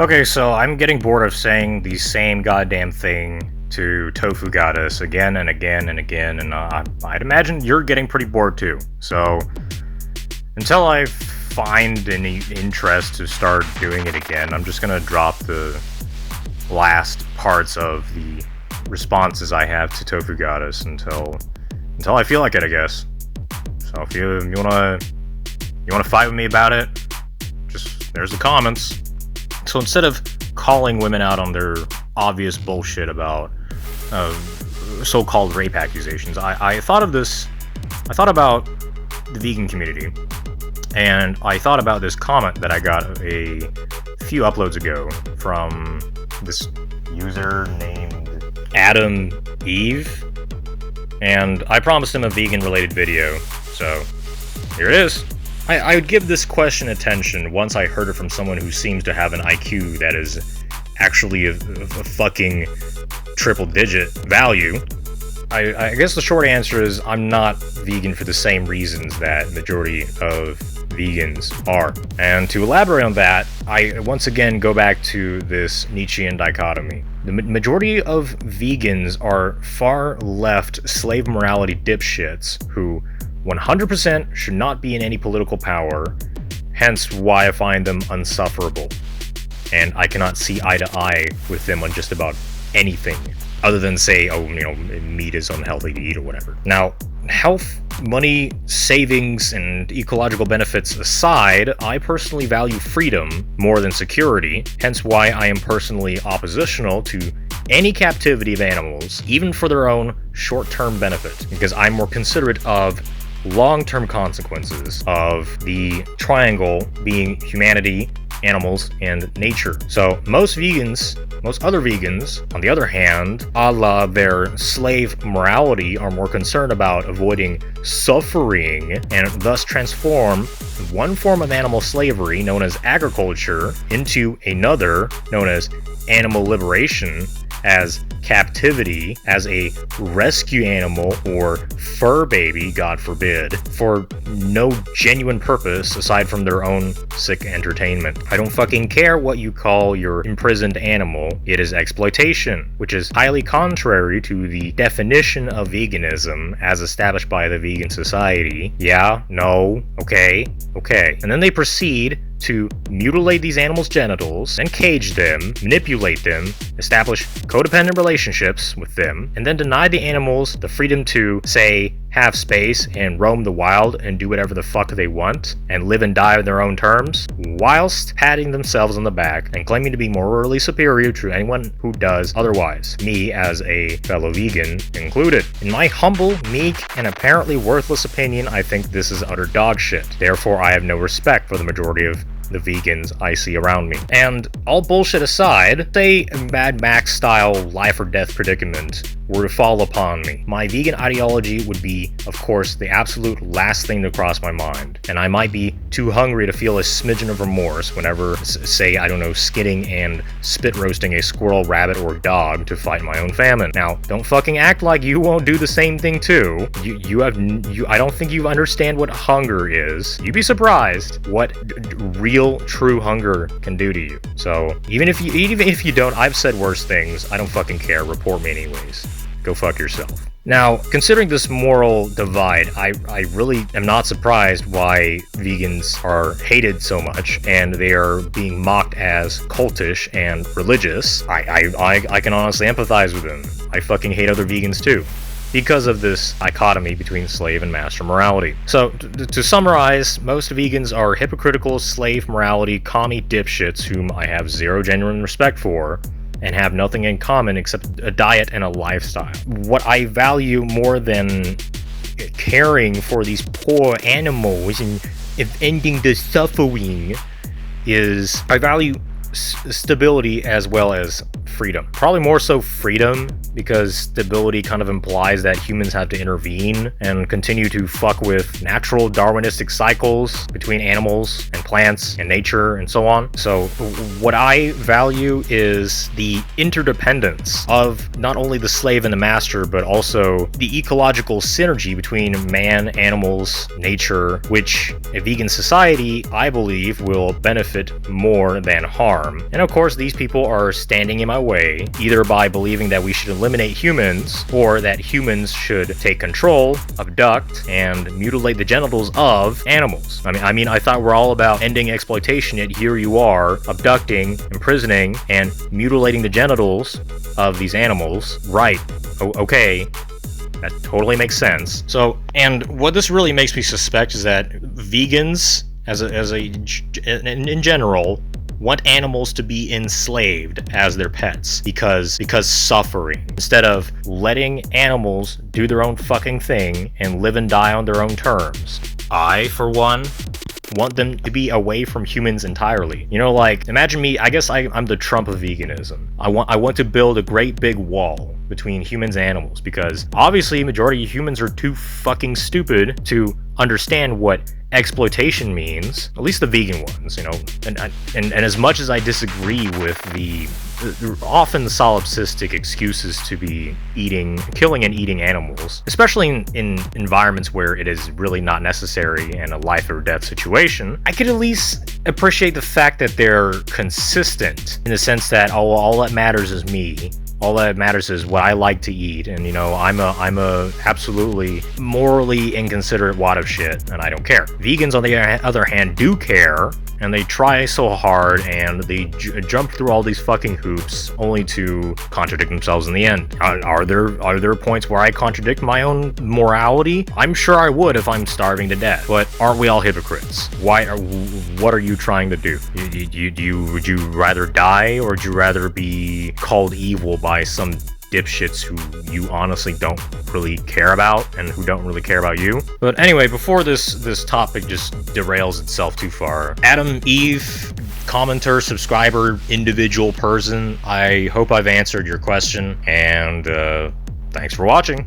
Okay, so I'm getting bored of saying the same goddamn thing to Tofu Goddess again and again and again, and I'd imagine you're getting pretty bored too. So, until I find any interest to start doing it again, I'm just gonna drop the last parts of the responses I have to Tofu Goddess until I feel like it, I guess. So if you wanna fight with me about it, just there's the comments. So instead of calling women out on their obvious bullshit about so-called rape accusations, I thought of this. I thought about the vegan community, and I thought about this comment that I got a few uploads ago from this user named Adam Eve, and I promised him a vegan-related video, so here it is. I would give this question attention once I heard it from someone who seems to have an IQ that is actually a fucking triple-digit value. I guess the short answer is I'm not vegan for the same reasons that majority of vegans are. And to elaborate on that, I once again go back to this Nietzschean dichotomy. The majority of vegans are far left slave morality dipshits who 100% should not be in any political power, hence why I find them unsufferable. And I cannot see eye to eye with them on just about anything, other than say, meat is unhealthy to eat or whatever. Now, health, money, savings, and ecological benefits aside, I personally value freedom more than security, hence why I am personally oppositional to any captivity of animals, even for their own short-term benefit, because I'm more considerate of long-term consequences of the triangle being humanity, animals, and nature. So most other vegans, on the other hand, a la their slave morality, are more concerned about avoiding suffering and thus transform one form of animal slavery, known as agriculture, into another, known as animal liberation, as captivity, as a rescue animal or fur baby, God forbid, for no genuine purpose aside from their own sick entertainment. I don't fucking care what you call your imprisoned animal, it is exploitation, which is highly contrary to the definition of veganism as established by the Vegan Society. Yeah, no, okay. And then they proceed to mutilate these animals' genitals and cage them, manipulate them, establish codependent relationships with them, and then deny the animals the freedom to, say, have space and roam the wild and do whatever the fuck they want and live and die on their own terms, whilst patting themselves on the back and claiming to be morally superior to anyone who does otherwise, me as a fellow vegan included. In my humble, meek, and apparently worthless opinion, I think this is utter dog shit. Therefore, I have no respect for the majority of the vegans I see around me. And all bullshit aside, say a Mad Max style life or death predicament were to fall upon me, my vegan ideology would be, of course, the absolute last thing to cross my mind, and I might be too hungry to feel a smidgen of remorse whenever, say, skinning and spit roasting a squirrel, rabbit, or dog to fight my own famine. Now, don't fucking act like you won't do the same thing too. I don't think you understand what hunger is. You'd be surprised what real, true hunger can do to you. So, even if you don't, I've said worse things. I don't fucking care. Report me anyways. Go fuck yourself. Now, considering this moral divide, I really am not surprised why vegans are hated so much and they are being mocked as cultish and religious. I can honestly empathize with them. I fucking hate other vegans too, because of this dichotomy between slave and master morality. So, to summarize, most vegans are hypocritical slave morality commie dipshits whom I have zero genuine respect for, and have nothing in common except a diet and a lifestyle. What I value more than caring for these poor animals and ending the suffering is I value stability as well as freedom. Probably more so freedom, because stability kind of implies that humans have to intervene and continue to fuck with natural Darwinistic cycles between animals and plants and nature and so on. So what I value is the interdependence of not only the slave and the master, but also the ecological synergy between man, animals, nature, which a vegan society, I believe, will benefit more than harm. And of course, these people are standing in my way, either by believing that we should eliminate humans, or that humans should take control, abduct, and mutilate the genitals of animals. I mean, I thought we're all about ending exploitation, yet here you are, abducting, imprisoning, and mutilating the genitals of these animals. Right. Okay. That totally makes sense. So, and what this really makes me suspect is that vegans, in general, want animals to be enslaved as their pets because suffering, instead of letting animals do their own fucking thing and live and die on their own terms. I, for one, want them to be away from humans entirely. You know, like, imagine me, I guess I'm the Trump of veganism. I want to build a great big wall between humans and animals, because obviously majority of humans are too fucking stupid to understand what exploitation means, at least the vegan ones, you know. And as much as I disagree with the often solipsistic excuses to be killing and eating animals, especially in environments where it is really not necessary and a life or death situation, I could at least appreciate the fact that they're consistent in the sense that, oh, well, all that matters is me. All that matters is what I like to eat, and you know, I'm a absolutely morally inconsiderate wad of shit, and I don't care. Vegans, on the other hand, do care, and they try so hard, and they jump through all these fucking hoops, only to contradict themselves in the end. Are there points where I contradict my own morality? I'm sure I would if I'm starving to death, but aren't we all hypocrites? What are you trying to do? Would you rather die, or would you rather be called evil by some dipshits who you honestly don't really care about and who don't really care about you? But anyway, before this topic just derails itself too far, Adam, Eve, commenter, subscriber, individual person, I hope I've answered your question, and thanks for watching.